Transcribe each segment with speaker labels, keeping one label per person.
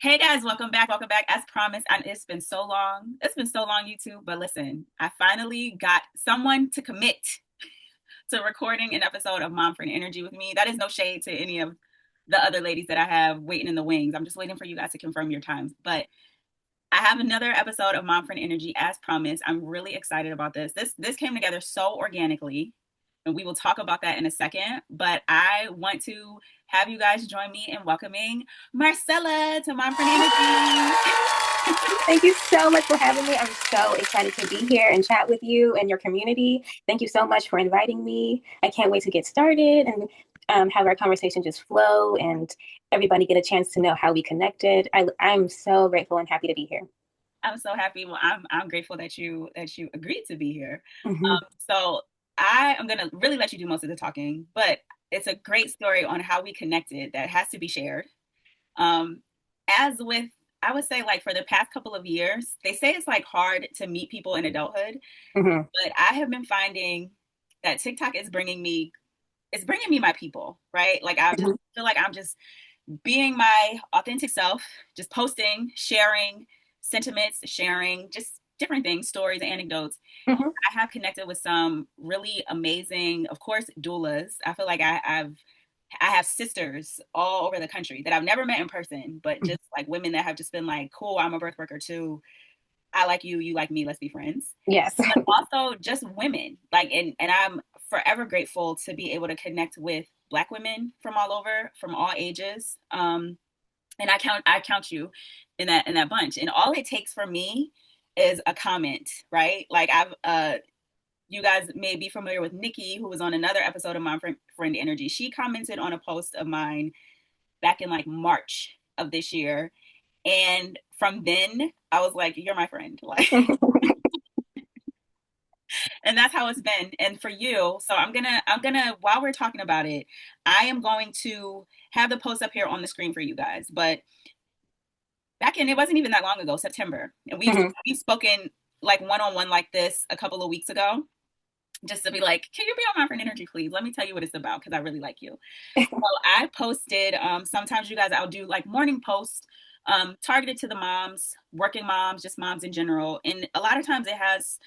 Speaker 1: Hey guys, welcome back. Welcome back. As promised, and it's been so long. It's been so long, YouTube. But listen, I finally got someone to commit to recording an episode of Mom Friend Energy with me. That is no shade to any of the other ladies that I have waiting in the wings. I'm just waiting for you guys to confirm your times. But I have another episode of Mom Friend Energy as promised. I'm really excited about this. This came together so organically, and we will talk about that in a second. But I want to have you guys join me in welcoming Marcella to Mom Friend Energy.
Speaker 2: Thank you so much for having me. I'm so excited to be here and chat with you and your community. Thank you so much for inviting me. I can't wait to get started and have our conversation just flow and everybody get a chance to know how we connected. I'm so grateful and happy to be here.
Speaker 1: I'm so happy. Well, I'm grateful that you agreed to be here.
Speaker 2: Mhm.
Speaker 1: So I am gonna really let you do most of the talking, but it's a great story on how we connected that has to be shared. Um, as with, I would say, like for the past couple of years, they say it's like hard to meet people in adulthood,
Speaker 2: Mhm.
Speaker 1: but I have been finding that TikTok is bringing me my people, right? Like I just
Speaker 2: Mhm.
Speaker 1: feel like I'm just being my authentic self, just posting, sharing sentiments, sharing just different things, stories, anecdotes.
Speaker 2: Mhm.
Speaker 1: I have connected with some really amazing, of course, doulas. I feel like I have sisters all over the country that I've never met in person, but
Speaker 2: Mhm.
Speaker 1: just like women that have just been like, cool, I'm a birth worker too. I like you, you like me, let's be friends.
Speaker 2: Yes.
Speaker 1: But also just women. Like and I'm forever grateful to be able to connect with Black women from all over, from all ages. And I count you in that bunch. And all it takes for me is a comment, right? Like you guys may be familiar with Nikki, who was on another episode of Friend Energy. She commented on a post of mine back in like March of this year. And from then I was like, you're my friend. Like, and that's how it's been. And for you, so I'm gonna while we're talking about it, I am going to have the post up here on the screen for you guys. But back in, it wasn't even that long ago, September, and
Speaker 2: Mhm.
Speaker 1: we've spoken like one on one like this a couple of weeks ago, just to be like, can you be on my friend energy, please? Let me tell you what it's about because I really like you. So I posted. Sometimes you guys, I'll do like morning posts, targeted to the moms, working moms, just moms in general, and a lot of times it has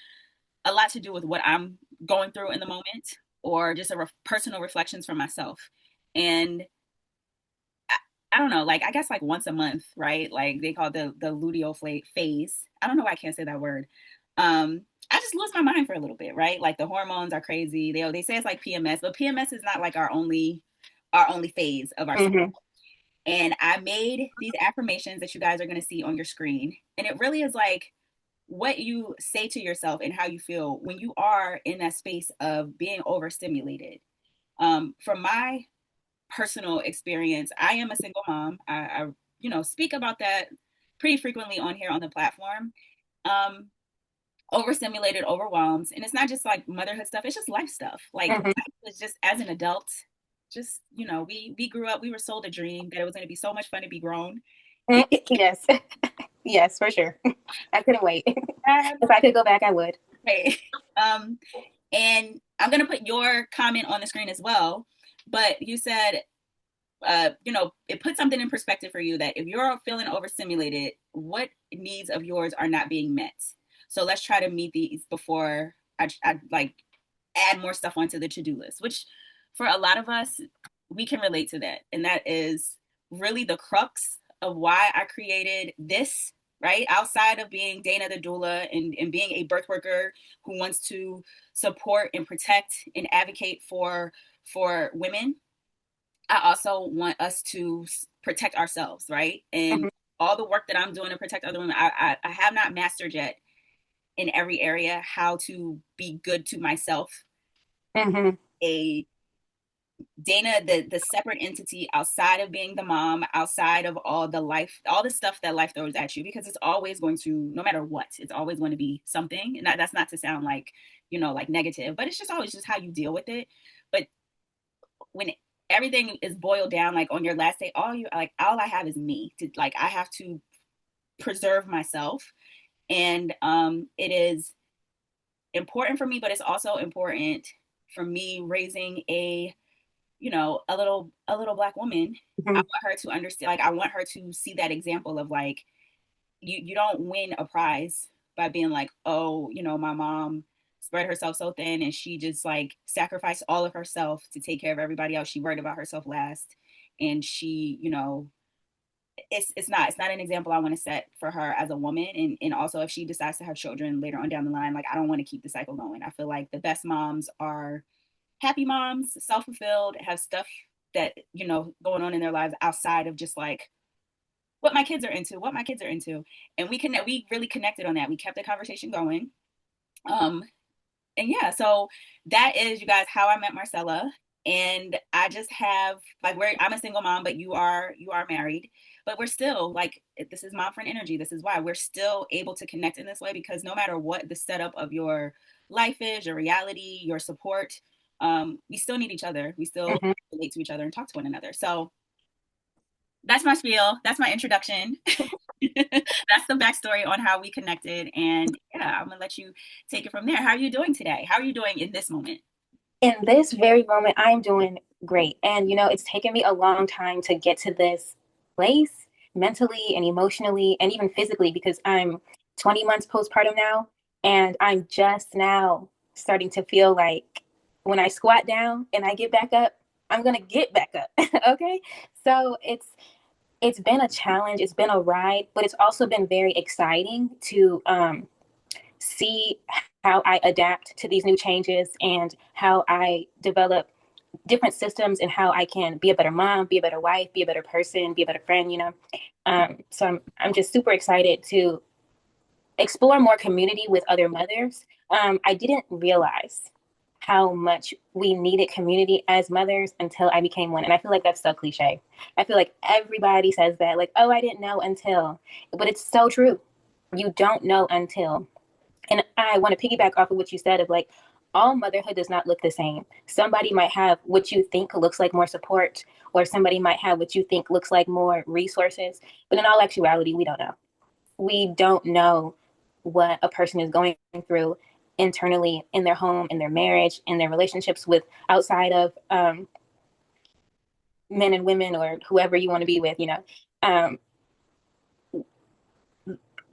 Speaker 1: a lot to do with what I'm going through in the moment, or just personal reflections for myself. And I don't know, like I guess like once a month, right? Like they call it the luteal phase. I don't know why I can't say that word. I just lose my mind for a little bit, right? Like the hormones are crazy. They say it's like PMS, but PMS is not like our only phase of our cycle.
Speaker 2: Mhm.
Speaker 1: And I made these affirmations that you guys are going to see on your screen, and it really is like what you say to yourself and how you feel when you are in that space of being overstimulated. From my personal experience, I am a single mom. I speak about that pretty frequently on here on the platform. Um, Overstimulated, overwhelmed, and it's not just like motherhood stuff. It's just life stuff. Like
Speaker 2: Mhm.
Speaker 1: it's just as an adult, just we grew up. We were sold a dream that it was going to be so much fun to be grown. And
Speaker 2: Yes. Yes, for sure. I couldn't wait.
Speaker 1: that,
Speaker 2: If I could go back, I would.
Speaker 1: right. Um, and I'm gonna put your comment on the screen as well. But you said it puts something in perspective for you that if you're feeling overstimulated, what needs of yours are not being met? So let's try to meet these before I like add more stuff onto the to-do list, which for a lot of us, we can relate to that. And that is really the crux of why I created this, right? Outside of being Dana the doula and being a birth worker who wants to support and protect and advocate for women, I also want us to protect ourselves, right? And
Speaker 2: Mhm.
Speaker 1: all the work that I'm doing to protect other women, I have not mastered yet in every area how to be good to myself,
Speaker 2: Mhm.
Speaker 1: a Dana, the separate entity outside of being the mom, outside of all the life, all the stuff that life throws at you, because it's always going to, no matter what, it's always going to be something. And that's not to sound like, like negative, but it's just always just how you deal with it. But when everything is boiled down, like on your last day, all I have is me. To like I have to preserve myself, and it is important for me, but it's also important for me raising a a little Black woman, I
Speaker 2: Mhm.
Speaker 1: want her to understand, like I want her to see that example of like you don't win a prize by being like, oh, my mom spread herself so thin and she just like sacrificed all of herself to take care of everybody else. She worried about herself last. And she, it's not an example I want to set for her as a woman. And also if she decides to have children later on down the line, like I don't want to keep the cycle going. I feel like the best moms are happy moms, self-fulfilled, have stuff that, going on in their lives outside of just like what my kids are into. And we really connected on that. We kept the conversation going. Um, and yeah, so that is, you guys, how I met Marcella. And I just have like I'm a single mom, but you are married, but we're still like, this is mom friend energy. This is why we're still able to connect in this way, because no matter what the setup of your life is, your reality, your support, we still need each other. We still
Speaker 2: Mhm.
Speaker 1: relate to each other and talk to one another. So that's my spiel. That's my introduction. That's the backstory on how we connected. And yeah, I'm gonna let you take it from there. How are you doing today? How are you doing in this moment?
Speaker 2: In this very moment, I'm doing great. And, it's taken me a long time to get to this place mentally and emotionally and even physically because I'm 20 months postpartum now. And I'm just now starting to feel like when I squat down and I get back up, I'm going to get back up. Okay. So it's been a challenge. It's been a ride, but it's also been very exciting to see how I adapt to these new changes and how I develop different systems and how I can be a better mom, be a better wife, be a better person, be a better friend. So I'm just super excited to explore more community with other mothers. I didn't realize how much we needed community as mothers until I became one. And I feel like that's so cliche. I feel like everybody says that, like, oh, I didn't know until, but it's so true. You don't know until. And I want to piggyback off of what you said of like, all motherhood does not look the same. Somebody might have what you think looks like more support, or somebody might have what you think looks like more resources. But in all actuality, we don't know. We don't know what a person is going through internally in their home, in their marriage, in their relationships with outside of men and women or whoever you want to be with. Um,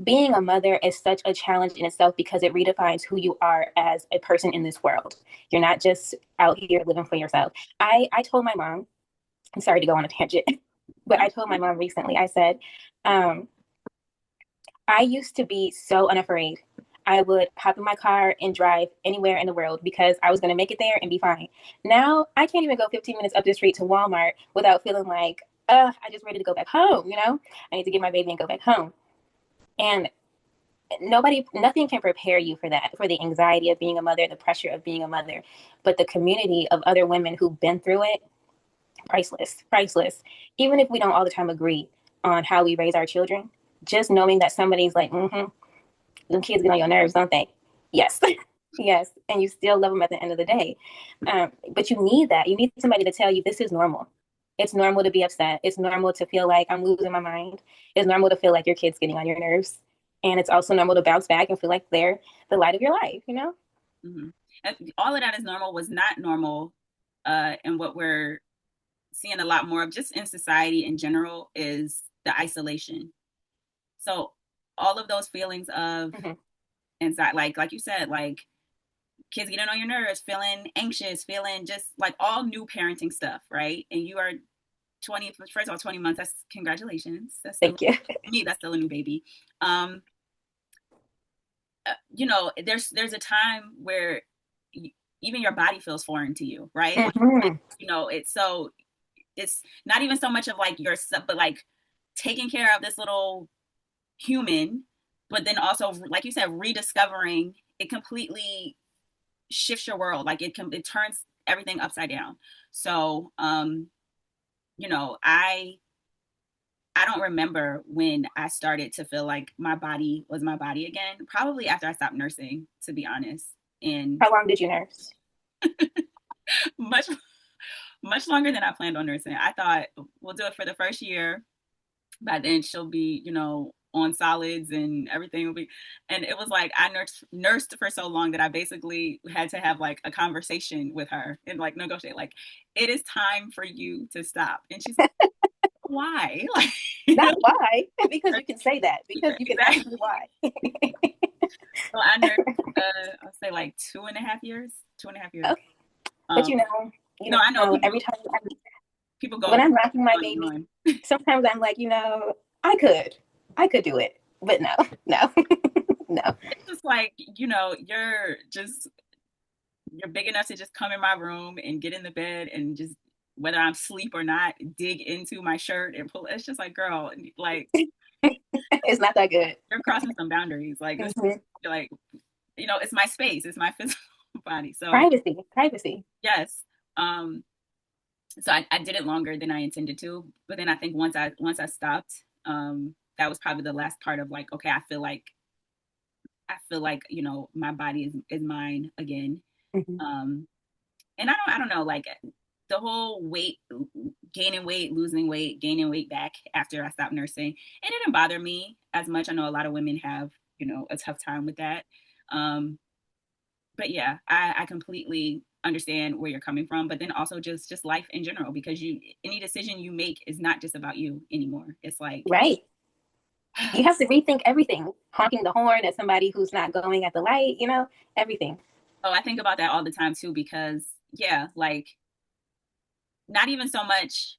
Speaker 2: being a mother is such a challenge in itself because it redefines who you are as a person in this world. You're not just out here living for yourself. I told my mom, I'm sorry to go on a tangent, but
Speaker 1: No.
Speaker 2: I told my mom recently, I said, um, I used to be so unafraid. I would hop in my car and drive anywhere in the world because I was going to make it there and be fine. Now I can't even go 15 minutes up the street to Walmart without feeling like, I just ready to go back home. I need to get my baby and go back home. And nothing can prepare you for that, for the anxiety of being a mother, the pressure of being a mother. But the community of other women who've been through it, priceless, priceless. Even if we don't all the time agree on how we raise our children, just knowing that somebody's like, them kids get on your nerves, don't they? Yes. Yes. And you still love them at the end of the day. But you need that. You need somebody to tell you this is normal. It's normal to be upset. It's normal to feel like I'm losing my mind. It's normal to feel like your kid's getting on your nerves. And it's also normal to bounce back and feel like they're the light of your life.
Speaker 1: Mm-hmm. All of that is normal, was not normal. And what we're seeing a lot more of just in society in general is the isolation. So all of those feelings of
Speaker 2: Mm-hmm.
Speaker 1: anxiety, like you said, like kids getting on your nerves, feeling anxious, feeling just like all new parenting stuff, right? And you are 20, first of all, 20 months, that's congratulations. That's still,
Speaker 2: Thank you.
Speaker 1: me, that's still a new baby. There's a time where even your body feels foreign to you, right? Like,
Speaker 2: Mm-hmm.
Speaker 1: it's not even so much of like yourself, but like taking care of this little human, but then also, like you said, rediscovering it completely shifts your world. Like it turns everything upside down. So, I don't remember when I started to feel like my body was my body again. Probably after I stopped nursing, to be honest. And
Speaker 2: How long did you nurse?
Speaker 1: much much longer than I planned on nursing. I thought we'll do it for the first year. By then she'll be, on solids and everything will be, and it was like I nursed for so long that I basically had to have like a conversation with her and like negotiate like it is time for you to stop. And she's like, why? Like,
Speaker 2: Not why, because you can say that, because you can ask
Speaker 1: exactly.
Speaker 2: me why.
Speaker 1: So I nursed I'll say like 2.5 years, 2.5 years.
Speaker 2: Okay. But
Speaker 1: um
Speaker 2: you
Speaker 1: no, I know
Speaker 2: know,
Speaker 1: people
Speaker 2: every time
Speaker 1: go
Speaker 2: when I'm rocking my
Speaker 1: on and
Speaker 2: baby,
Speaker 1: on.
Speaker 2: sometimes I'm like, I could do it, but no, no, no.
Speaker 1: It's just like, you're big enough to just come in my room and get in the bed and just, whether I'm asleep or not, dig into my shirt and pull. It's just like, girl, like
Speaker 2: It's not that good.
Speaker 1: you're crossing some boundaries. Like this,
Speaker 2: Mm-hmm.
Speaker 1: like, it's my space, it's my physical body. So
Speaker 2: Privacy, privacy.
Speaker 1: yes. Um, so I did it longer than I intended to, but then I think once I stopped, that was probably the last part of like, okay, I feel like my body is mine again.
Speaker 2: Mm-hmm.
Speaker 1: Um, and I don't know, like the whole gaining weight, losing weight, gaining weight back after I stopped nursing, it didn't bother me as much. I know a lot of women have, a tough time with that. Um, but yeah, I completely understand where you're coming from, but then also just life in general, because any decision you make is not just about you anymore. It's like,
Speaker 2: Right. You have to rethink everything. Honking the horn at somebody who's not going at the light, everything.
Speaker 1: oh, I think about that all the time too, because yeah, like not even so much,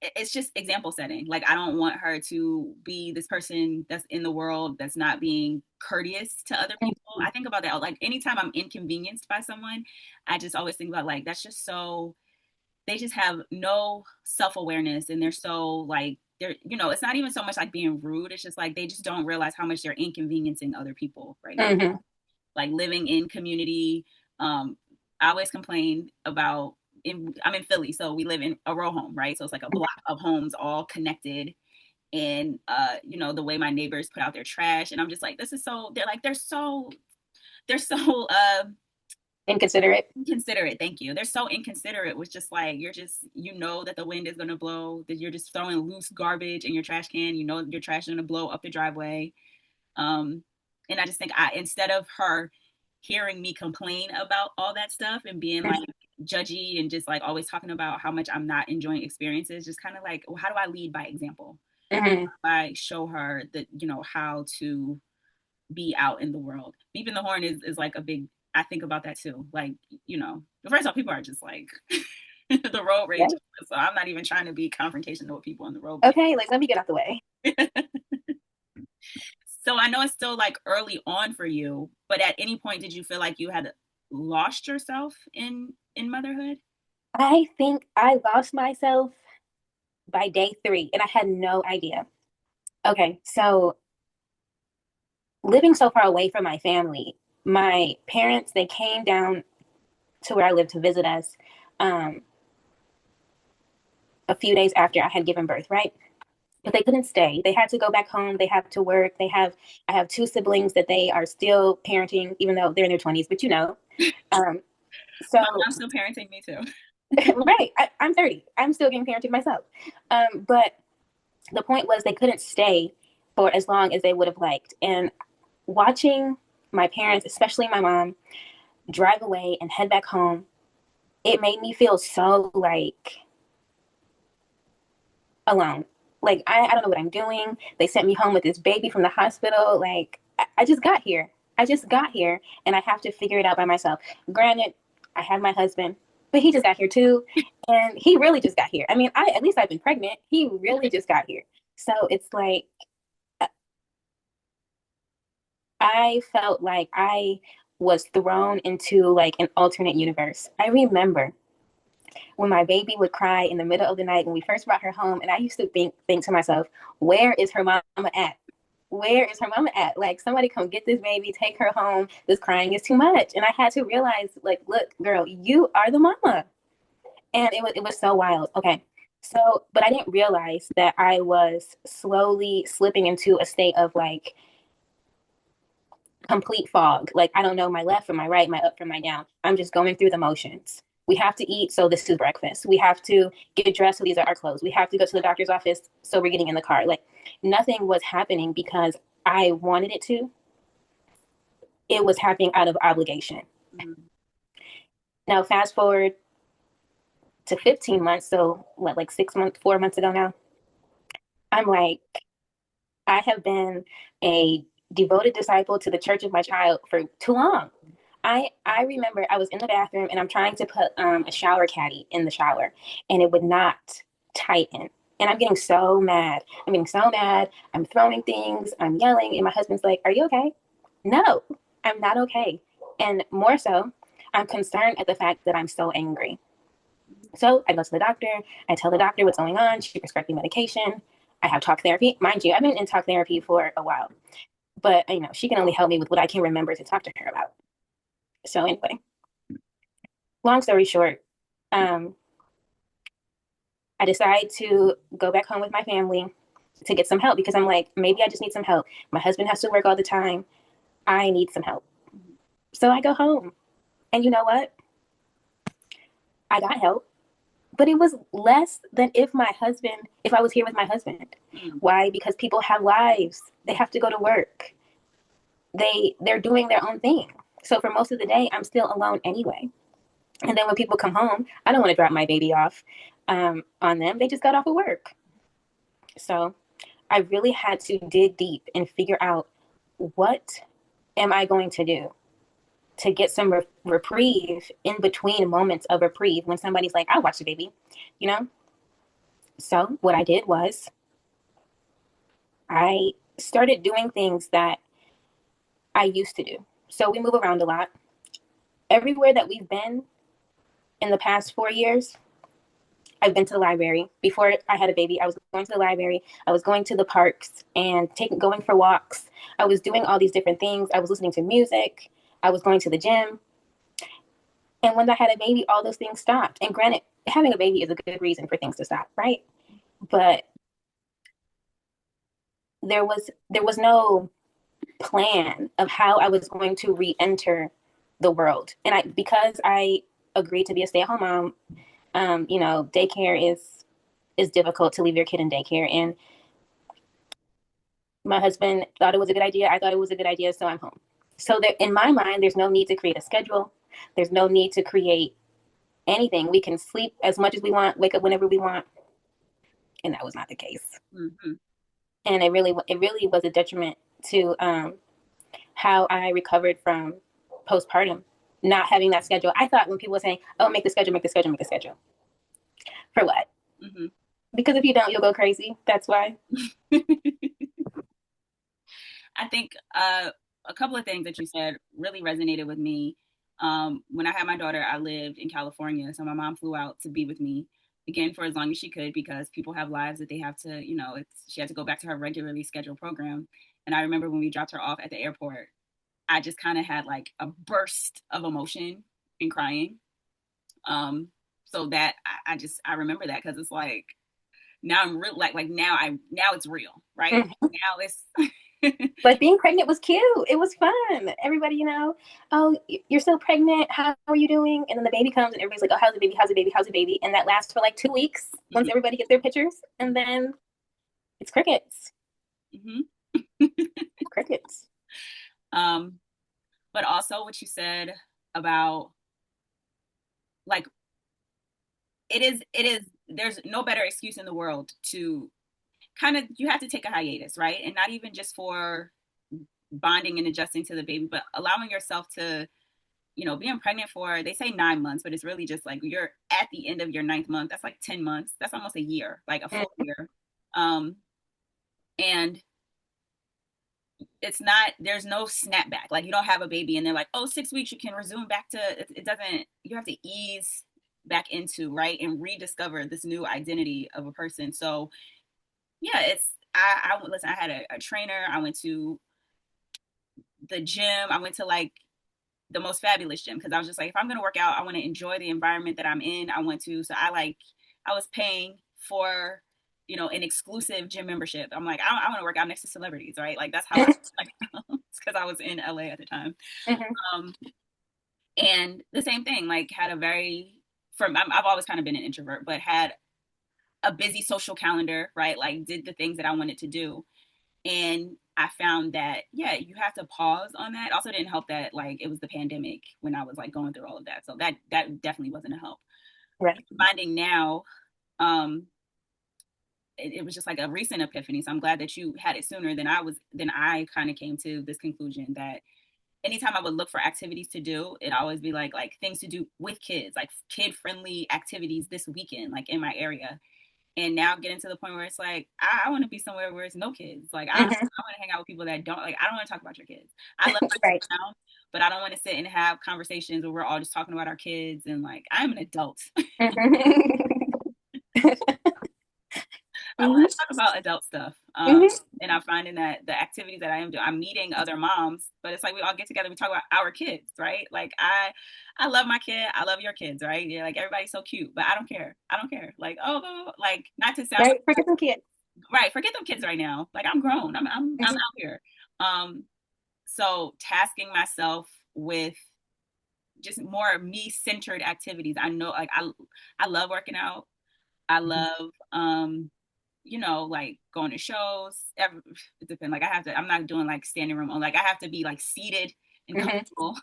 Speaker 1: it's just example setting. Like I don't want her to be this person that's in the world that's not being courteous to other people. I think about that like anytime I'm inconvenienced by someone, I just always think about like that's just so, they just have no self-awareness, and they're so like, it's not even so much like being rude, it's just like they just don't realize how much they're inconveniencing other people right now.
Speaker 2: Mm-hmm.
Speaker 1: Like living in community. I always complain about, I'm in Philly, so we live in a row home, right? So it's like a block of homes all connected. And the way my neighbors put out their trash, and I'm just like, this is so, they're so
Speaker 2: Inconsiderate.
Speaker 1: inconsiderate. Thank you. They're so inconsiderate, with just like, you're just, that the wind is going to blow, that you're just throwing loose garbage in your trash can, your trash is going to blow up the driveway. um and I just think, instead of her hearing me complain about all that stuff and being like judgy and just like always talking about how much I'm not enjoying experiences, just kind of like, well, how do I lead by example?
Speaker 2: Mm-hmm.
Speaker 1: I show her that, how to be out in the world. Beeping the horn is like a big, I think about that too. Like, first off, people are just like the road rage.
Speaker 2: Yeah.
Speaker 1: So I'm not even trying to be confrontational with people on the road.
Speaker 2: Okay, like let me get out the way.
Speaker 1: So I know it's still like early on for you, but at any point did you feel like you had lost yourself in motherhood?
Speaker 2: I think I lost myself by day 3, and I had no idea. Okay, so living so far away from my family, my parents, they came down to where I live to visit us um, a few days after I had given birth, right? But they couldn't stay. They had to go back home. They have to work. I have 2 siblings that they are still parenting, even though they're in their 20s, but Um,
Speaker 1: My
Speaker 2: so,
Speaker 1: mom's still parenting me too.
Speaker 2: right, I'm 30. I'm still getting parented myself. But the point was they couldn't stay for as long as they would have liked. And watching my parents, especially my mom, drive away and head back home, it made me feel so like alone. Like I don't know what I'm doing. They sent me home with this baby from the hospital. Like I just got here. I just got here and I have to figure it out by myself. Granted, I have my husband, but he just got here too. And he really just got here. I mean, at least I've been pregnant. He really just got here. So it's like I felt like I was thrown into like an alternate universe. I remember when my baby would cry in the middle of the night when we first brought her home, and I used to think to myself, where is her mama at? Where is her mama at? Like, somebody come get this baby, take her home. This crying is too much. And I had to realize, like, look, girl, you are the mama. And it was so wild. Okay. So, but I didn't realize that I was slowly slipping into a state of like complete fog. Like, I don't know my left from my right, my up from my down. I'm just going through the motions. We have to eat, so this is breakfast. We have to get dressed, so these are our clothes. We have to go to the doctor's office, so we're getting in the car. Like, nothing was happening because I wanted it to. It was happening out of obligation.
Speaker 1: Mm-hmm.
Speaker 2: Now, fast forward to 15 months, so what, like 6 months, 4 months ago now, I'm like, I have been a devoted disciple to the church of my child for too long. I remember I was in the bathroom and I'm trying to put a shower caddy in the shower, and it would not tighten. And I'm getting so mad. I'm getting so mad. I'm throwing things. I'm yelling. And my husband's like, "Are you okay?" No, I'm not okay. And more so, I'm concerned at the fact that I'm so angry. So I go to the doctor. I tell the doctor what's going on. She prescribed me medication. I have talk therapy. Mind you, I've been in talk therapy for a while, but she can only help me with what I can remember to talk to her about. So anyway, long story short, um, I decide to go back home with my family to get some help because I'm like, maybe I just need some help. My husband has to work all the time. I need some help. So I go home. And you know what? I got help, but it was less than if I was here with my husband.
Speaker 1: Mm-hmm.
Speaker 2: Why? Because people have lives. They have to go to work. They're doing their own thing. So for most of the day, I'm still alone anyway. And then when people come home, I don't want to drop my baby off on them. They just got off of work. So I really had to dig deep and figure out, what am I going to do to get some reprieve in between moments of reprieve when somebody's like, "I'll watch the baby," you know? So what I did was I started doing things that I used to do. So we move around a lot. Everywhere that we've been in the past 4 years, I've been to the library. Before I had a baby, I was going to the library. I was going to the parks and going for walks. I was doing all these different things. I was listening to music. I was going to the gym. And when I had a baby, all those things stopped. And granted, having a baby is a good reason for things to stop, right? But there was no plan of how I was going to re-enter the world. And because I agreed to be a stay-at-home mom, daycare is difficult to leave your kid in daycare. And my husband thought it was a good idea. I thought it was a good idea, so I'm home. So there, in my mind, there's no need to create a schedule. There's no need to create anything. We can sleep as much as we want, wake up whenever we want, and that was not the case.
Speaker 1: Mm-hmm.
Speaker 2: And it really was a detriment to how I recovered from postpartum, not having that schedule. I thought when people were saying, "Oh, make the schedule, make the schedule, make the schedule," for what?
Speaker 1: Mm-hmm.
Speaker 2: Because if you don't, you'll go crazy. That's why.
Speaker 1: I think a couple of things that you said really resonated with me. When I had my daughter, I lived in California, so my mom flew out to be with me again for as long as she could because people have lives that they have to, she had to go back to her regularly scheduled program. And I remember when we dropped her off at the airport, I just kind of had like a burst of emotion and crying. So that I remember that because it's like now I'm real like now it's real, right?
Speaker 2: Mhm.
Speaker 1: Now it's
Speaker 2: But being pregnant was cute. It was fun. Everybody, "Oh, you're still pregnant. How are you doing?" And then the baby comes, and everybody's like, "Oh, how's the baby? How's the baby? How's the baby?" And that lasts for like 2 weeks once everybody gets their pictures, and then it's crickets.
Speaker 1: mm-hmm.
Speaker 2: Crickets.
Speaker 1: um but also what you said about like it is there's no better excuse in the world to kind of you have to take a hiatus, right? And not even just for bonding and adjusting to the baby, but allowing yourself to being pregnant for, they say 9 months, but it's really just like you're at the end of your ninth month. That's like 10 months. That's almost a year, like a full year. Um, and it's not, there's no snapback. Like you don't have a baby and they're like, oh, 6 weeks, you can resume back to, it doesn't, you have to ease back into, right. And rediscover this new identity of a person. So yeah, listen, I had a trainer. I went to the gym. I went to like the most fabulous gym because I was just like, if I'm gonna work out, I want to enjoy the environment that I'm in. I want to, so I was paying for an exclusive gym membership. I'm like, I want to work out next to celebrities, right? Like that's how I like because I was in LA at the time.
Speaker 2: Mhm.
Speaker 1: Um, and the same thing, like had a very I've always kind of been an introvert, but had a busy social calendar, right? Like did the things that I wanted to do. And I found that, yeah, you have to pause on that. Also didn't help that like it was the pandemic when I was like going through all of that. So that definitely wasn't a help.
Speaker 2: Right.
Speaker 1: Finding now, um, it was just like a recent epiphany. So I'm glad that you had it sooner than I kind of came to this conclusion that anytime I would look for activities to do, it always be like things to do with kids, like kid friendly activities this weekend, like in my area. And now getting to the point where it's like I want to be somewhere where it's no kids. Like I
Speaker 2: Hmm.
Speaker 1: want to hang out with people that don't like. I don't want to talk about your kids. I love my kids
Speaker 2: Right.
Speaker 1: now, but I don't want to sit and have conversations where we're all just talking about our kids and like I'm an adult.
Speaker 2: Hmm.
Speaker 1: I
Speaker 2: Hmm.
Speaker 1: want to talk about adult stuff.
Speaker 2: Hmm.
Speaker 1: And I'm finding that the activities that I am doing, I'm meeting other moms, but it's like we all get together, we talk about our kids, right? Like I love my kid, I love your kids, right? Yeah, like everybody's so cute, but I don't care. I don't care. Like oh, like not to sound
Speaker 2: Right. Forget some kids.
Speaker 1: right. Forget them kids right now. Like I'm grown. I'm
Speaker 2: Hmm.
Speaker 1: out here. Um, so tasking myself with just more me centered activities. I know, like I love working out. I love like going to shows. It depends. Like I have to. I'm not doing like standing room. Like I have to be like seated and
Speaker 2: Hmm.
Speaker 1: comfortable.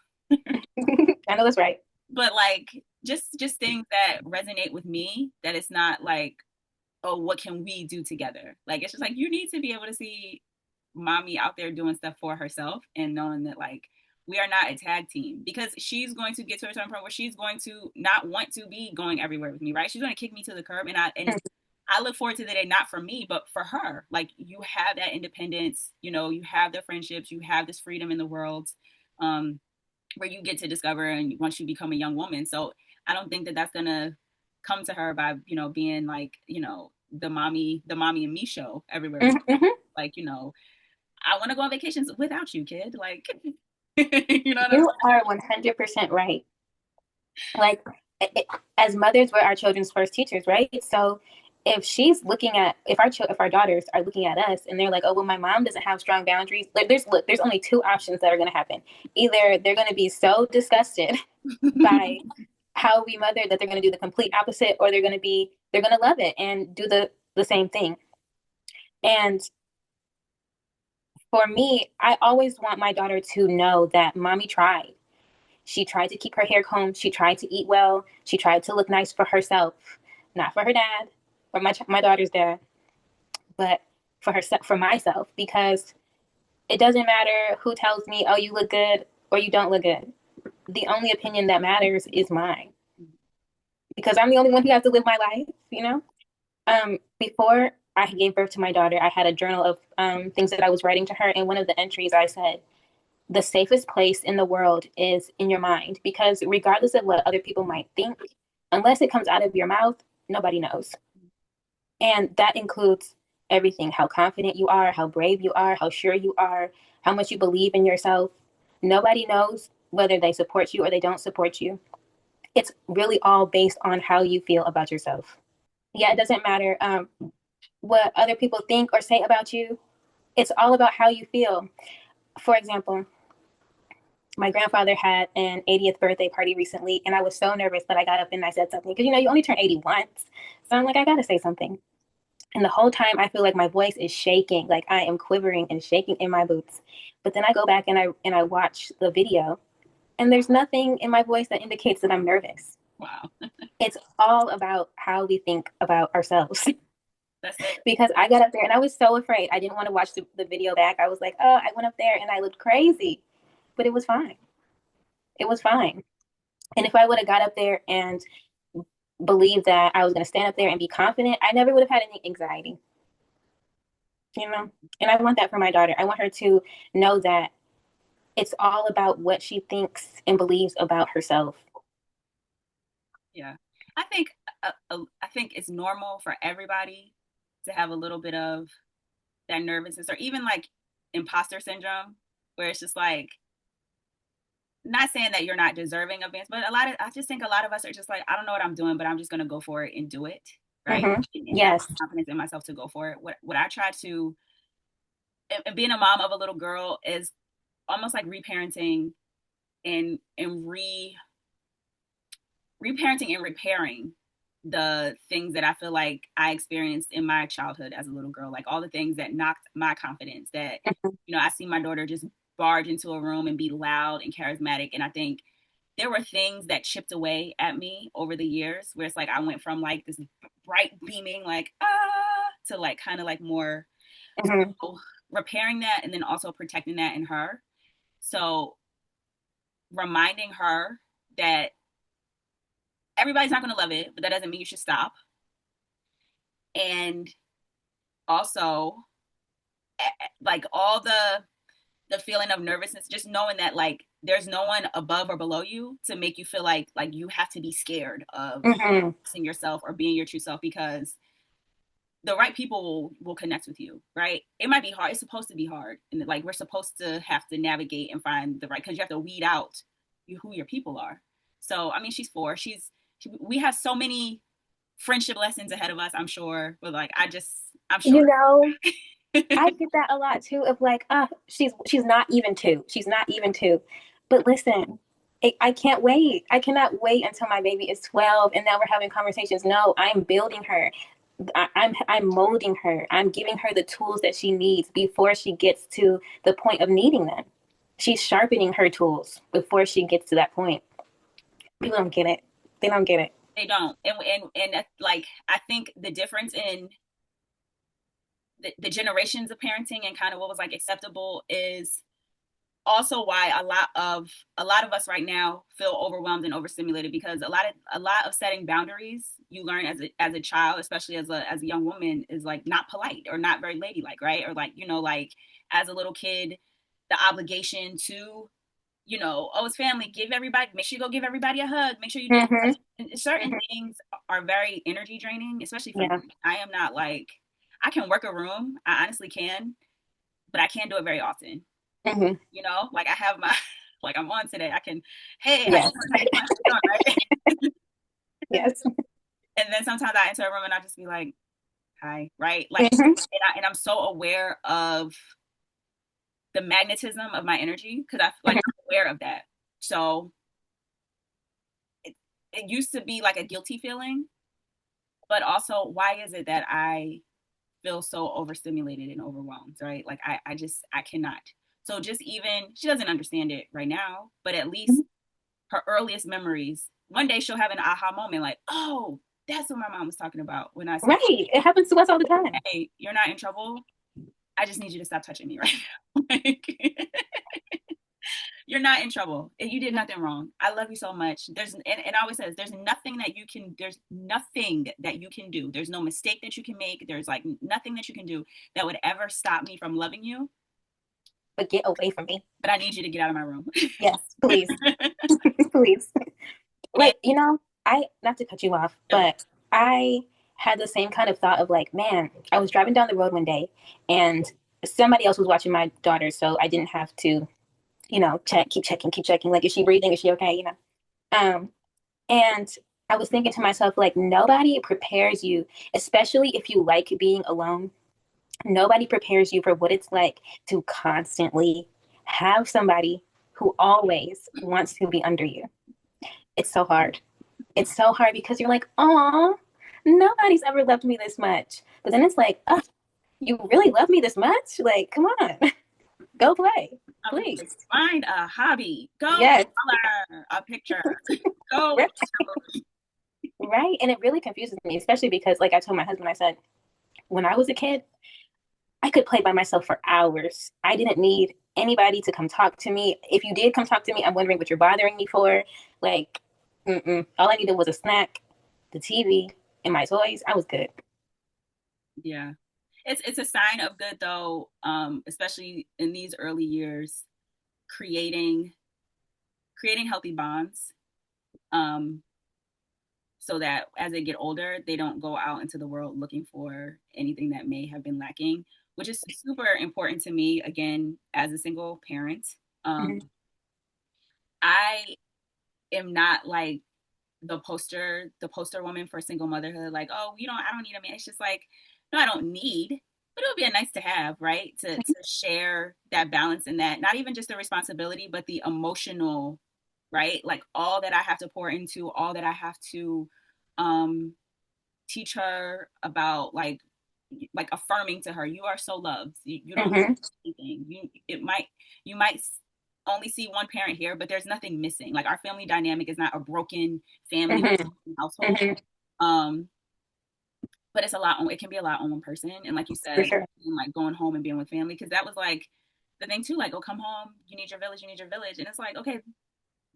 Speaker 2: I know that's right.
Speaker 1: But like just things that resonate with me. That it's not like, oh, what can we do together? Like it's just like you need to be able to see mommy out there doing stuff for herself and knowing that like we are not a tag team because she's going to get to a certain point where she's going to not want to be going everywhere with me, right? She's going to kick me to the curb and I look forward to the day not for me but for her. Like you have that independence, you have the friendships, you have this freedom in the world, um, where you get to discover and once you become a young woman. So I don't think that that's gonna come to her by being like the mommy and me show everywhere with
Speaker 2: Hmm.
Speaker 1: like I want to go on vacations without you, kid. Like, you know what I'm
Speaker 2: You are 100% right. Like, it, as mothers, we're our children's first teachers, right? So, if our daughters are looking at us and they're like, oh well, my mom doesn't have strong boundaries. Like, there's only two options that are going to happen. Either they're going to be so disgusted by
Speaker 1: saying?
Speaker 2: how we mother that they're going to do the complete opposite, or they're going to love it and do the same thing. And for me, I always want my daughter to know that mommy tried. She tried to keep her hair combed. She tried to eat well. She tried to look nice for herself, not for her dad or my daughter's dad, but for herself, for myself, because it doesn't matter who tells me, "Oh, you look good" or "You don't look good." The only opinion that matters is mine, because I'm the only one who has to live my life. Before I gave birth to my daughter, I had a journal of things that I was writing to her, and one of the entries I said, the safest place in the world is in your mind, because regardless of what other people might think, unless it comes out of your mouth, nobody knows. And that includes everything: how confident you are, how brave you are, how sure you are, how much you believe in yourself. Nobody knows whether they support you or they don't support you. It's really all based on how you feel about yourself. Yeah, it doesn't matter what other people think or say about you. It's all about how you feel. For example, my grandfather had an 80th birthday party recently, and I was so nervous that I got up and I said something, because you only turn 80 once. So I'm like, I gotta say something. And the whole time I feel like my voice is shaking, like I am quivering and shaking in my boots. But then I go back and I watch the video, and there's nothing in my voice that indicates that I'm nervous.
Speaker 1: Wow,
Speaker 2: It's all about how we think about ourselves.
Speaker 1: that's it.
Speaker 2: Because I got up there and I was so afraid. I didn't want to watch the video back. I was like, oh, I went up there and I looked crazy, but it was fine. It was fine. And if I would have got up there and believed that I was going to stand up there and be confident, I never would have had any anxiety, you know? And I want that for my daughter. I want her to know that it's all about what she thinks and believes about herself.
Speaker 1: Yeah, I think I think it's normal for everybody to have a little bit of that nervousness or even like imposter syndrome, where it's just like not saying that you're not deserving of this, but I just think a lot of us are just like, I don't know what I'm doing, but I'm just gonna go for it and do it, right?
Speaker 2: Mm-hmm.
Speaker 1: And have
Speaker 2: Yes.
Speaker 1: confidence in myself to go for it. What I try to, and being a mom of a little girl is almost like reparenting and reparenting and repairing the things that I feel like I experienced in my childhood as a little girl, like all the things that knocked my confidence. That, you know, I see my daughter just barge into a room and be loud and charismatic, and I think there were things that chipped away at me over the years, where it's like I went from like this bright beaming like to like kind of like more,
Speaker 2: Mm-hmm.
Speaker 1: so repairing that and then also protecting that in her. So reminding her that everybody's not going to love it, but that doesn't mean you should stop. And also, like all the feeling of nervousness, just knowing that like there's no one above or below you to make you feel like you have to be scared of
Speaker 2: Mm-hmm.
Speaker 1: seeing yourself or being your true self, because the right people will connect with you, right? It might be hard. It's supposed to be hard, and like we're supposed to have to navigate and find the right, because you have to weed out who your people are. So I mean, she's 4. We have so many friendship lessons ahead of us, I'm sure. But like I'm sure.
Speaker 2: You know, I get that a lot too. Of like, she's not even 2. She's not even 2. But listen, I can't wait. I cannot wait until my baby is 12, and now we're having conversations. No, I'm building her. I'm molding her. I'm giving her the tools that she needs before she gets to the point of needing them. She's sharpening her tools before she gets to that point. People don't get it. They don't get it.
Speaker 1: They don't. And like I think the difference in the generations of parenting and kind of what was like acceptable is also why a lot of us right now feel overwhelmed and overstimulated, because a lot of setting boundaries you learn as a child, especially as a young woman, is like not polite or not very ladylike, right? Or like, you know, like as a little kid, the obligation to, you know, oh, it's family, give everybody, make sure you go give everybody a hug, make sure you do
Speaker 2: Mm-hmm.
Speaker 1: certain
Speaker 2: Mm-hmm.
Speaker 1: things are very energy draining, especially for
Speaker 2: Yeah.
Speaker 1: me. I am not like, I can work a room, I honestly can, but I can't do it very often.
Speaker 2: Mm-hmm.
Speaker 1: You know, like I have my, like I'm on today. I can, hey,
Speaker 2: Yes.
Speaker 1: how you doing, right?
Speaker 2: Yes.
Speaker 1: And then sometimes I enter a room and I just be like, hi, right? Like,
Speaker 2: Mm-hmm.
Speaker 1: and I'm so aware of the magnetism of my energy, because I like I'm aware of that. So it, it used to be like a guilty feeling, but also why is it that I feel so overstimulated and overwhelmed, right? Like I cannot. So just even she doesn't understand it right now, but at least her earliest memories, one day she'll have an aha moment like, oh, that's what my mom was talking about when I said,
Speaker 2: Right. It happens to us all the time.
Speaker 1: hey, you're not in trouble. I just need you to stop touching me right now. Like, you're not in trouble. You did nothing wrong. I love you so much. And I always says, there's nothing that you can do. There's no mistake that you can make. There's like nothing that you can do that would ever stop me from loving you.
Speaker 2: But get away from me.
Speaker 1: But I need you to get out of my room.
Speaker 2: Yes, please. Please.
Speaker 1: And
Speaker 2: Like, I, not to cut you off, but I had the same kind of thought of like, man, I was driving down the road one day and somebody else was watching my daughter, so I didn't have to, keep checking. Like, is she breathing? Is she okay? Um, and I was thinking to myself, like, nobody prepares you, especially if you like being alone. Nobody prepares you for what it's like to constantly have somebody who always wants to be under you. It's so hard. It's so hard because you're like, oh, nobody's ever loved me this much. But then it's like, oh, you really love me this much? Like, come on, go play, please.
Speaker 1: find a hobby. Go
Speaker 2: Yes.
Speaker 1: color a picture. Go.
Speaker 2: Right. Right. And it really confuses me, especially because, like I told my husband, I said, when I was a kid, I could play by myself for hours. I didn't need anybody to come talk to me. If you did come talk to me, I'm wondering what you're bothering me for. Like, all I needed was a snack, the TV, and my toys. I was good.
Speaker 1: Yeah. It's a sign of good though, especially in these early years, creating healthy bonds. Um, so that as they get older, they don't go out into the world looking for anything that may have been lacking, which is super important to me, again, as a single parent. Um,
Speaker 2: Mm-hmm.
Speaker 1: I am not like the poster woman for single motherhood, like, oh, I don't need a man. It's just like, no, I don't need, but it would be a nice to have, right? To share that balance, and that not even just the responsibility, but the emotional right? Like all that I have to pour into, all that I have to um teach her about, like affirming to her, you are so loved. You don't
Speaker 2: Mm-hmm.
Speaker 1: need anything. You might only see one parent here, but there's nothing missing. Like our family dynamic is not a broken family
Speaker 2: Mm-hmm.
Speaker 1: household.
Speaker 2: Mm-hmm.
Speaker 1: Um, but it's a lot on, it can be a lot on one person. And like you
Speaker 2: For
Speaker 1: said,
Speaker 2: sure.
Speaker 1: like going home and being with family, because that was like the thing too, like, oh, come home, you need your village. And it's like, okay,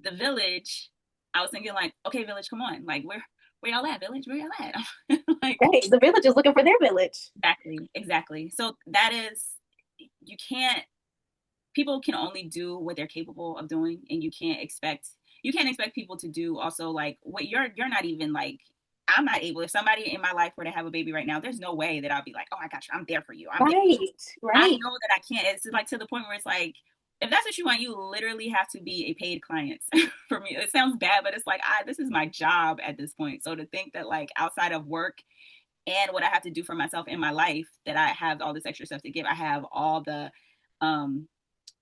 Speaker 1: the village, I was thinking like, okay, village, come on, like where y'all at, village, where y'all at? Like,
Speaker 2: Right. The village is looking for their village.
Speaker 1: exactly. So that is, you can't, people can only do what they're capable of doing, and you can't expect people to do also like what you're not even like, I'm not able, if somebody in my life were to have a baby right now, there's no way that I'll be like, oh, I got you, I'm there for you, I'm there.
Speaker 2: Right.
Speaker 1: I
Speaker 2: Right.
Speaker 1: know that I can't. It's like to the point where it's like, if that's what you want, you literally have to be a paid client. For me, it sounds bad, but it's like, this is my job at this point. So to think that like outside of work and what I have to do for myself in my life, that I have all this extra stuff to give. I have all the, um,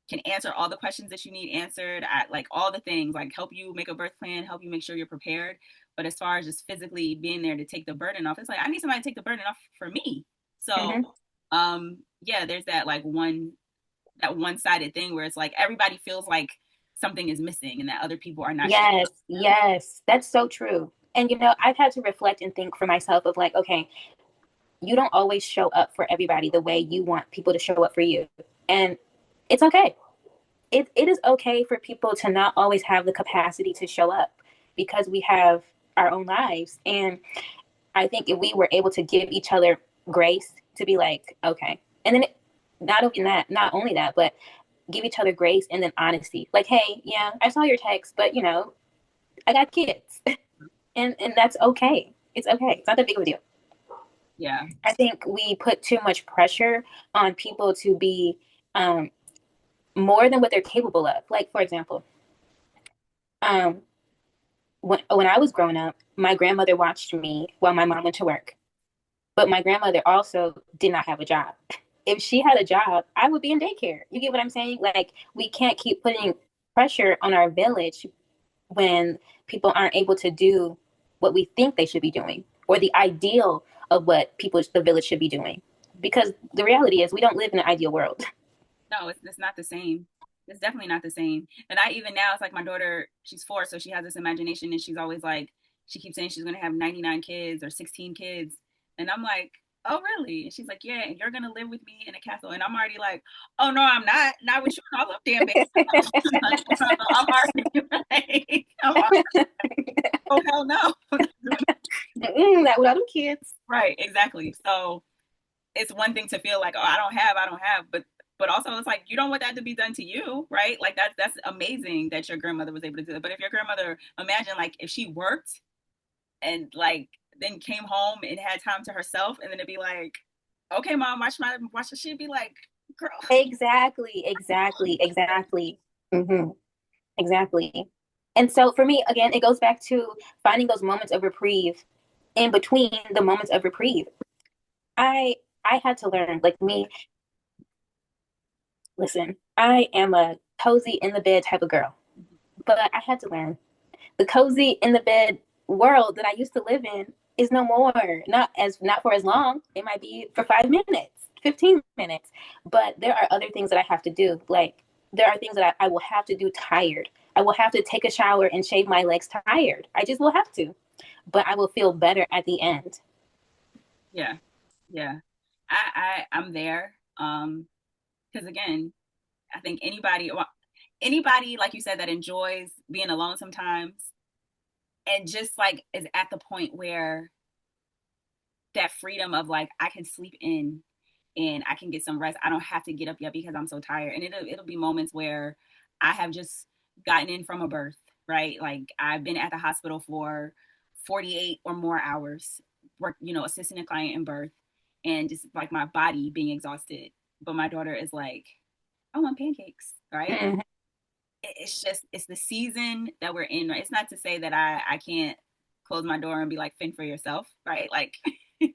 Speaker 1: can answer all the questions that you need answered. I like all the things, like help you make a birth plan, help you make sure you're prepared. But as far as just physically being there to take the burden off, it's like I need somebody to take the burden off for me. So
Speaker 2: Mm-hmm.
Speaker 1: yeah, there's that like one-sided thing where it's like everybody feels like something is missing and that other people are not showing
Speaker 2: Yes.
Speaker 1: up.
Speaker 2: Yes. That's so true. And I've had to reflect and think for myself of like, okay, you don't always show up for everybody the way you want people to show up for you. And it's okay. It is okay for people to not always have the capacity to show up because we have our own lives. And I think if we were able to give each other grace to be like, okay, and then not only that, but give each other grace and then honesty. Like, hey, yeah, I saw your text, but I got kids, and that's okay. It's okay. It's not that big of a deal.
Speaker 1: Yeah.
Speaker 2: I think we put too much pressure on people to be um, more than what they're capable of. Like, for example, um, when I was growing up, my grandmother watched me while my mom went to work. But my grandmother also did not have a job. If she had a job, I would be in daycare. You get what I'm saying? Like, we can't keep putting pressure on our village when people aren't able to do what we think they should be doing or the ideal of what the village should be doing. Because the reality is, we don't live in an ideal world.
Speaker 1: No, it's not the same. It's definitely not the same. And I even now, it's like my daughter, she's 4, so she has this imagination, and she's always like, she keeps saying she's gonna have 99 kids or 16 kids, and I'm like, oh really? And she's like, yeah, and you're gonna live with me in a castle, and I'm already like, oh no, I'm not with you and all them damn babies. I'm already like, oh hell no.
Speaker 2: Not without them kids.
Speaker 1: Right, exactly. So it's one thing to feel like, oh, I don't have, but also it's like you don't want that to be done to you, right? Like that's amazing that your grandmother was able to do that. But if your grandmother, imagine like if she worked and like then came home and had time to herself, and then it'd be like, okay, mom, watch. She'd be like, girl,
Speaker 2: Exactly, exactly, exactly. Hmm. Exactly. And so for me, again, it goes back to finding those moments of reprieve in between the moments of reprieve. I I had to learn, like me, listen, I am a cozy in the bed type of girl. But I had to learn. The cozy in the bed world that I used to live in is no more. Not for as long. It might be for 5 minutes, 15 minutes. But there are other things that I have to do. Like there are things that I will have to do tired. I will have to take a shower and shave my legs tired. I just will have to. But I will feel better at the end.
Speaker 1: yeah, yeah, I'm there. Because again, I think anybody like you said that enjoys being alone sometimes and just like is at the point where that freedom of like I can sleep in and I can get some rest. I don't have to get up yet because I'm so tired. And it'll be moments where I have just gotten in from a birth, right? Like I've been at the hospital for 48 or more hours, assisting a client in birth, and just like my body being exhausted. But my daughter is like, I want pancakes, right?
Speaker 2: Mm-hmm.
Speaker 1: It's just it's the season that we're in. It's not to say that I can't close my door and be like fend for yourself, right? Like I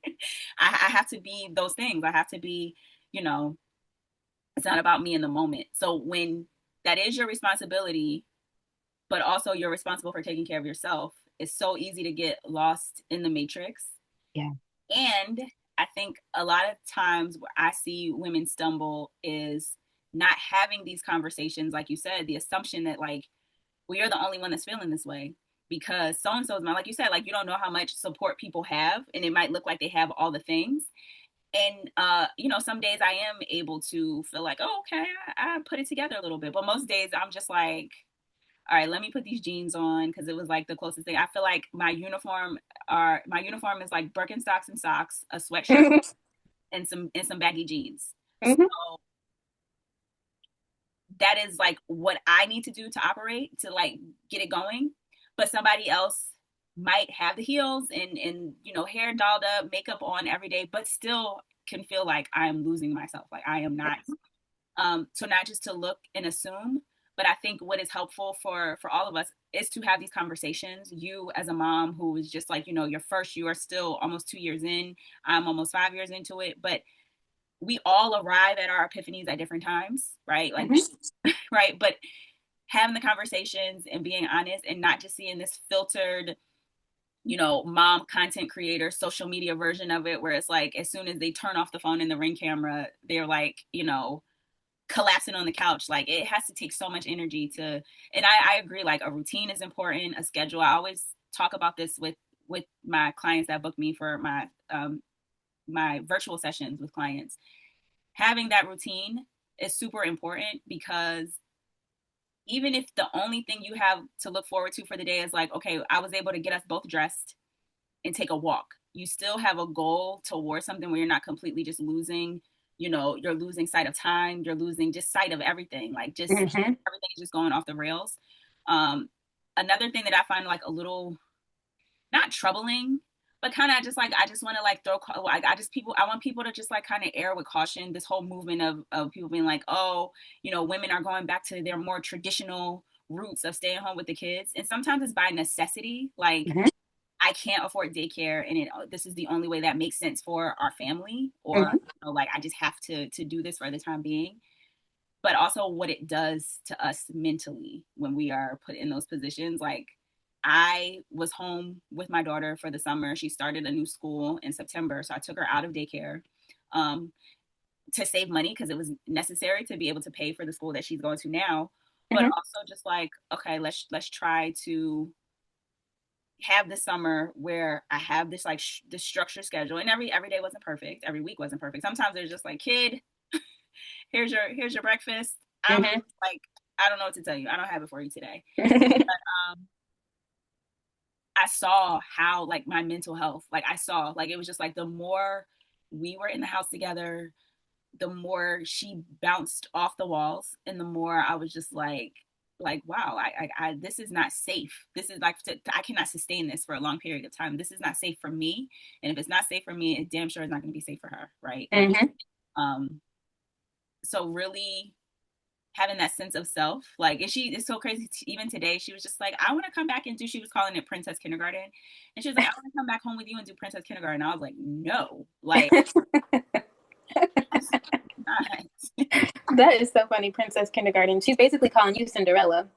Speaker 1: have to be those things. I have to be, you know, it's not about me in the moment. So when that is your responsibility, but also you're responsible for taking care of yourself. It's so easy to get lost in the matrix.
Speaker 2: Yeah.
Speaker 1: And I think a lot of times where I see women stumble is not having these conversations, like you said, the assumption that like, well, you're the only one that's feeling this way because so and so is not, like you said, like you don't know how much support people have, and it might look like they have all the things. And you know, some days I am able to feel like, oh, okay, I put it together a little bit, but most days I'm just like, all right, let me put these jeans on because it was like the closest thing. I feel like my uniform is like Birkenstocks and socks, a sweatshirt, and some baggy jeans. So
Speaker 2: Hmm.
Speaker 1: that is like what I need to do to operate to like get it going. But somebody else might have the heels and you know, hair dolled up, makeup on every day, but still can feel like I'm losing myself. Like I am not. So not just to look and assume, but I think what is helpful for all of us is to have these conversations. You as a mom who is just like, you know, you are still almost 2 years in. I'm almost 5 years into it, but we all arrive at our epiphanies at different times, right? Like,
Speaker 2: Hmm.
Speaker 1: right. But having the conversations and being honest and not just seeing this filtered, you know, mom content creator social media version of it where it's like as soon as they turn off the phone and the ring camera, they're like, you know, collapsing on the couch. Like it has to take so much energy to, and I agree, like a routine is important, a schedule. I always talk about this with my clients that book me for my virtual sessions with clients. Having that routine is super important because even if the only thing you have to look forward to for the day is like, okay, I was able to get us both dressed and take a walk, you still have a goal towards something where you're not completely just losing, you know, you're losing sight of time, you're losing just sight of everything, like just
Speaker 2: Hmm.
Speaker 1: everything is just going off the rails. um Another thing that I find like a little not troubling, but kind of just like I just want to like throw like I want people to just like kind of err with caution. This whole movement of people being like, oh, you know, women are going back to their more traditional roots of staying home with the kids, and sometimes it's by necessity. Like
Speaker 2: Hmm.
Speaker 1: I can't afford daycare, and this is the only way that makes sense for our family, or
Speaker 2: Hmm.
Speaker 1: you know, like I just have to do this for the time being. But also what it does to us mentally when we are put in those positions. Like I was home with my daughter for the summer. She started a new school in September, so I took her out of daycare um, to save money because it was necessary to be able to pay for the school that she's going to now. But
Speaker 2: Hmm.
Speaker 1: also just like, okay, let's try to have this summer where I have this like this structured schedule, and every day wasn't perfect, every week wasn't perfect. Sometimes there's just like, kid, here's your breakfast. I'm
Speaker 2: Hmm.
Speaker 1: like, I don't know what to tell you. I don't have it for you today. Um, I saw how like my mental health, like I saw like it was just like the more we were in the house together, the more she bounced off the walls, and the more I was just like wow, I this is not safe. This is like I cannot sustain this for a long period of time. This is not safe for me, and if it's not safe for me, it damn sure is not going to be safe for her, right?
Speaker 2: Hmm.
Speaker 1: Um, so really having that sense of self, like, and she is so crazy. Even today, she was just like, I want to come back and do. She was calling it Princess Kindergarten, and she was like, I want to come back home with you and do Princess Kindergarten. I was like, no, like, not.
Speaker 2: That is so funny, Princess Kindergarten. She's basically calling you Cinderella.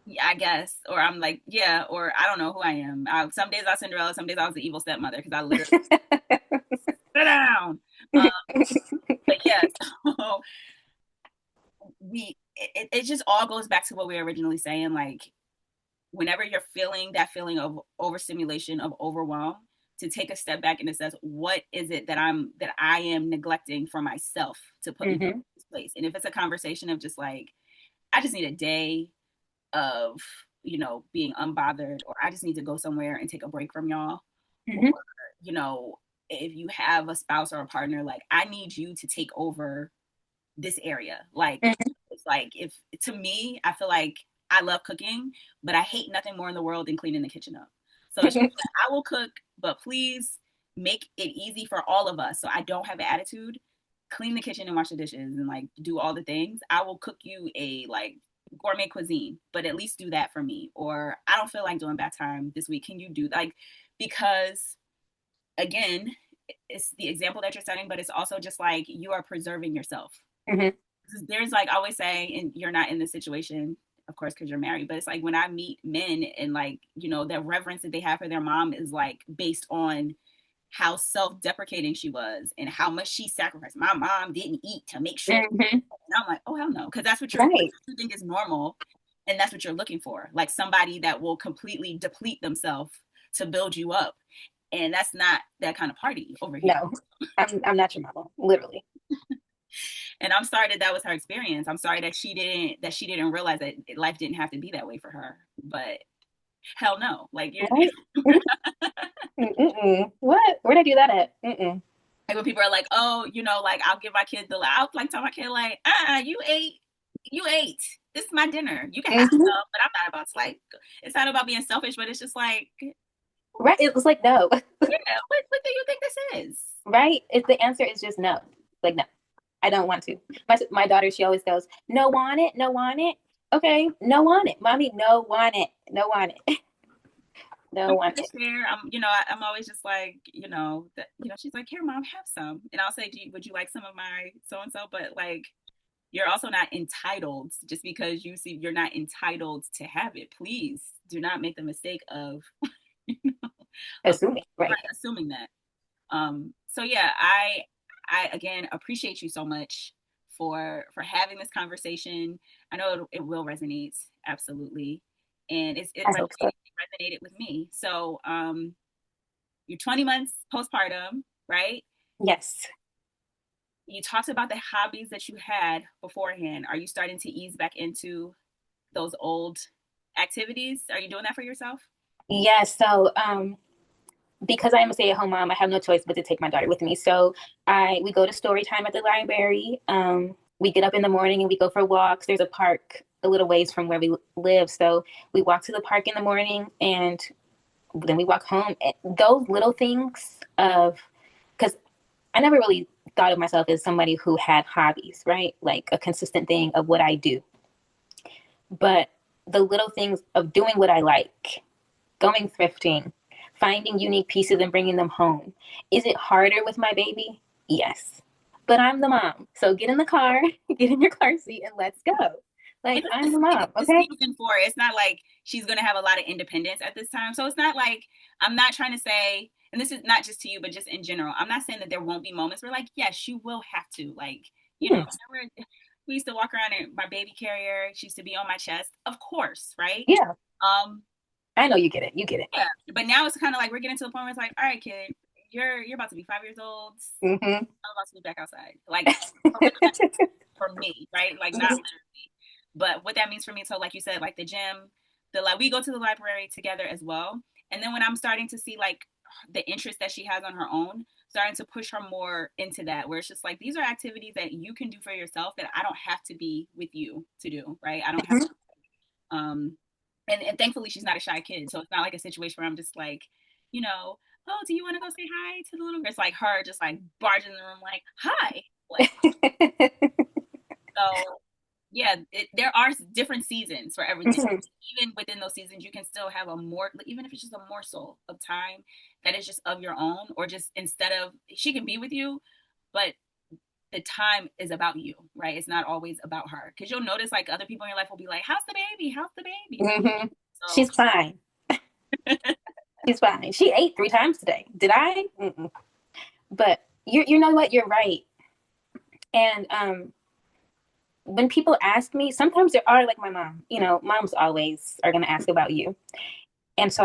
Speaker 1: Yeah, I guess. Or I'm like, yeah, or I don't know who I am. Some days I was Cinderella, some days I was the evil stepmother because I literally sit down. Um, but yeah, so it just all goes back to what we were originally saying. Like, whenever you're feeling that feeling of overstimulation, of overwhelm, to take a step back and assess what is it that I am neglecting for myself to put me in
Speaker 2: Hmm.
Speaker 1: this place. And if it's a conversation of just like, I just need a day of, you know, being unbothered, or I just need to go somewhere and take a break from y'all, or
Speaker 2: Hmm.
Speaker 1: you know, if you have a spouse or a partner, like I need you to take over this area. Like it's like, if to me, I feel like I love cooking, but I hate nothing more in the world than cleaning the kitchen up. So it's just
Speaker 2: Hmm.
Speaker 1: like, I will cook, but please make it easy for all of us so I don't have an attitude. Clean the kitchen and wash the dishes and like do all the things. I will cook you a like gourmet cuisine, but at least do that for me. Or I don't feel like doing bath time this week. Can you do like, because again, it's the example that you're setting, but it's also just like you are preserving yourself.
Speaker 2: Hmm.
Speaker 1: There's like I always say, and you're not in this situation. of course, because you're married, but it's like when I meet men and like, the reverence that they have for their mom is like based on how self-deprecating she was and how much she sacrificed. My mom didn't eat to make sure.
Speaker 2: Mm-hmm.
Speaker 1: And I'm like, oh hell no, because that's what
Speaker 2: Right.
Speaker 1: you think is normal, and that's what you're looking for, like somebody that will completely deplete themselves to build you up, and that's not that kind of party over here.
Speaker 2: No, I'm not your mama, literally.
Speaker 1: And I'm sorry that that was her experience. I'm sorry that she didn't realize that life didn't have to be that way for her. But hell no, like you're
Speaker 2: Right? Mm-mm. What? Where'd I do that at? Mm-mm.
Speaker 1: like when people are like, oh, like I'll give my kid I'll like tell my kid like, you ate. This is my dinner. You can have
Speaker 2: Mm-hmm.
Speaker 1: stuff, but I'm not about to like. It's not about being selfish, but it's just like, yeah,
Speaker 2: Right. It was like no.
Speaker 1: what do you think this is?
Speaker 2: Right? If the answer is just no. Like no. I don't want to. My daughter, she always goes, no want it, no want it. Okay, no want it. Mommy, no want it. No want it. No
Speaker 1: I'm
Speaker 2: want
Speaker 1: trying
Speaker 2: it.
Speaker 1: to share. I'm always just like, that, she's like, here, mom, have some, and I'll say, would you like some of my so and so? But like, you're also not entitled just because you see you're not entitled to have it. Please do not make the mistake of of
Speaker 2: Assuming, right.
Speaker 1: assuming that. So yeah, I again appreciate you so much for having this conversation. I know it will resonate absolutely, and it
Speaker 2: I hope so.
Speaker 1: resonated with me. So you're 20 months postpartum, right?
Speaker 2: Yes.
Speaker 1: You talked about the hobbies that you had beforehand. Are you starting to ease back into those old activities? Are you doing that for yourself?
Speaker 2: Yes. So because I am a stay-at-home mom, I have no choice but to take my daughter with me. So we go to story time at the library. We get up in the morning and we go for walks. There's a park a little ways from where we live, so we walk to the park in the morning, and then we walk home. Those little things of because I never really thought of myself as somebody who had hobbies, right? Like a consistent thing of what I do, but the little things of doing what I like, going thrifting, finding unique pieces and bringing them home. Is it harder with my baby? Yes. But I'm the mom. So get in the car, get in your car seat, and let's go.
Speaker 1: And
Speaker 2: Like, I'm
Speaker 1: this
Speaker 2: the
Speaker 1: is
Speaker 2: mom,
Speaker 1: the
Speaker 2: okay?
Speaker 1: season for it. It's not like she's going to have a lot of independence at this time. So it's not like I'm not trying to say, and this is not just to you, but just in general. I'm not saying that there won't be moments where, like, yes, you will have to, like,
Speaker 2: Hmm.
Speaker 1: we used to walk around in my baby carrier. She used to be on my chest, of course, right?
Speaker 2: Yeah,
Speaker 1: Um,
Speaker 2: I know you get it. You get it.
Speaker 1: yeah. But now it's kind of like we're getting to the point where it's like, all right, kid, you're about to be 5 years old.
Speaker 2: Hmm.
Speaker 1: I'm about to be back outside, like for me, right? Like not literally, but what that means for me. So like you said, like the gym, like we go to the library together as well. And then when I'm starting to see like the interest that she has on her own, starting to push her more into that, where it's just like these are activities that you can do for yourself that I don't have to be with you to do, right? I don't have
Speaker 2: Hmm.
Speaker 1: um and thankfully she's not a shy kid, so it's not like a situation where I'm just like, oh, do you want to go say hi to the little girl? It's like her just like barging in the room like, hi, like. So yeah, there are different seasons for everything.
Speaker 2: Hmm.
Speaker 1: Even within those seasons, you can still have a more, even if it's just a morsel of time that is just of your own, or just instead of she can be with you, but the time is about you, right? It's not always about her. Because you'll notice like other people in your life will be like, how's the baby? How's the baby?
Speaker 2: Hmm.
Speaker 1: So
Speaker 2: She's fine. She's fine. She ate 3 times today. Did I? Mm-mm. But you know what? You're right. And when people ask me, sometimes there are like my mom. Moms always are gonna ask about you. And so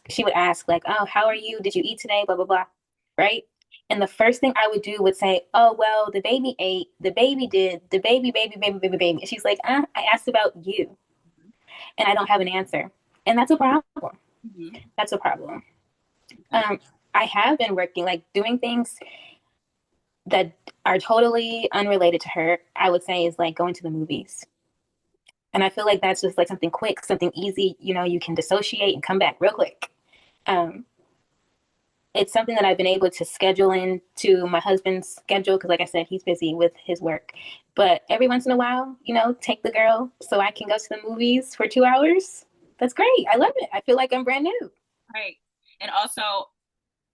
Speaker 2: she would ask, like, oh, how are you? Did you eat today? Blah, blah, blah. Right. And the first thing I would do would say, oh, well, the baby ate, the baby did, the baby, baby, baby, baby, baby. And she's like, I asked about you and I don't have an answer. And that's a problem.
Speaker 1: mm-hmm.
Speaker 2: That's a problem.
Speaker 1: Okay.
Speaker 2: I have been working, like doing things that are totally unrelated to her, I would say is like going to the movies. And I feel like that's just like something quick, something easy, you can dissociate and come back real quick. Um, it's something that I've been able to schedule into my husband's schedule because, like I said, he's busy with his work. But every once in a while, take the girl so I can go to the movies for 2 hours. That's great. I love it. I feel like I'm brand new.
Speaker 1: Right. And also,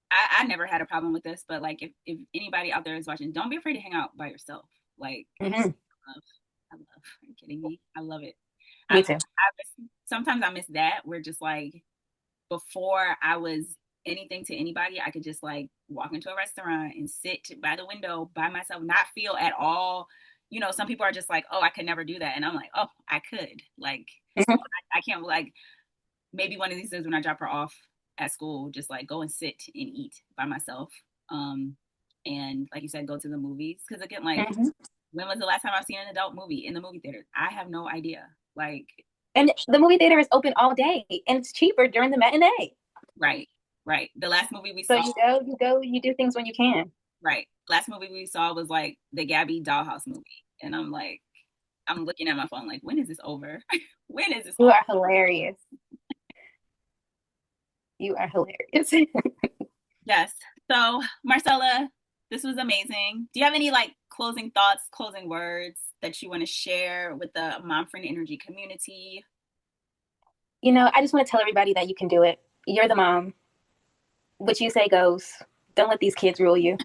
Speaker 1: I never had a problem with this, but like if anybody out there is watching, don't be afraid to hang out by yourself. Like,
Speaker 2: Mm-hmm.
Speaker 1: I love, are you kidding me? I love it.
Speaker 2: Me too.
Speaker 1: Sometimes I miss that. Where just like before I was anything to anybody, I could just like walk into a restaurant and sit by the window by myself, not feel at all. You know, some people are just like, oh, I could never do that. And I'm like, oh, I could. Like,
Speaker 2: Mhm.
Speaker 1: I can't, like, maybe one of these days when I drop her off at school, just like go and sit and eat by myself. Um, and like you said, go to the movies. Cause again, like,
Speaker 2: Mhm.
Speaker 1: when was the last time I've seen an adult movie in the movie theater? I have no idea. Like,
Speaker 2: And the movie theater is open all day, and it's cheaper during the matinee.
Speaker 1: right, right. The last movie we
Speaker 2: So
Speaker 1: saw,
Speaker 2: you do things when you can.
Speaker 1: right. Last movie we saw was like the Gabby Dollhouse movie. And I'm like, I'm looking at my phone like, when is this over? When is this
Speaker 2: You
Speaker 1: over?
Speaker 2: are hilarious. You are hilarious.
Speaker 1: Yes. So, Marcella, this was amazing. Do you have any like closing thoughts, closing words that you want to share with the Mom Friend Energy community?
Speaker 2: I just want to tell everybody that you can do it. You're the mom. What you say goes. Don't let these kids rule you.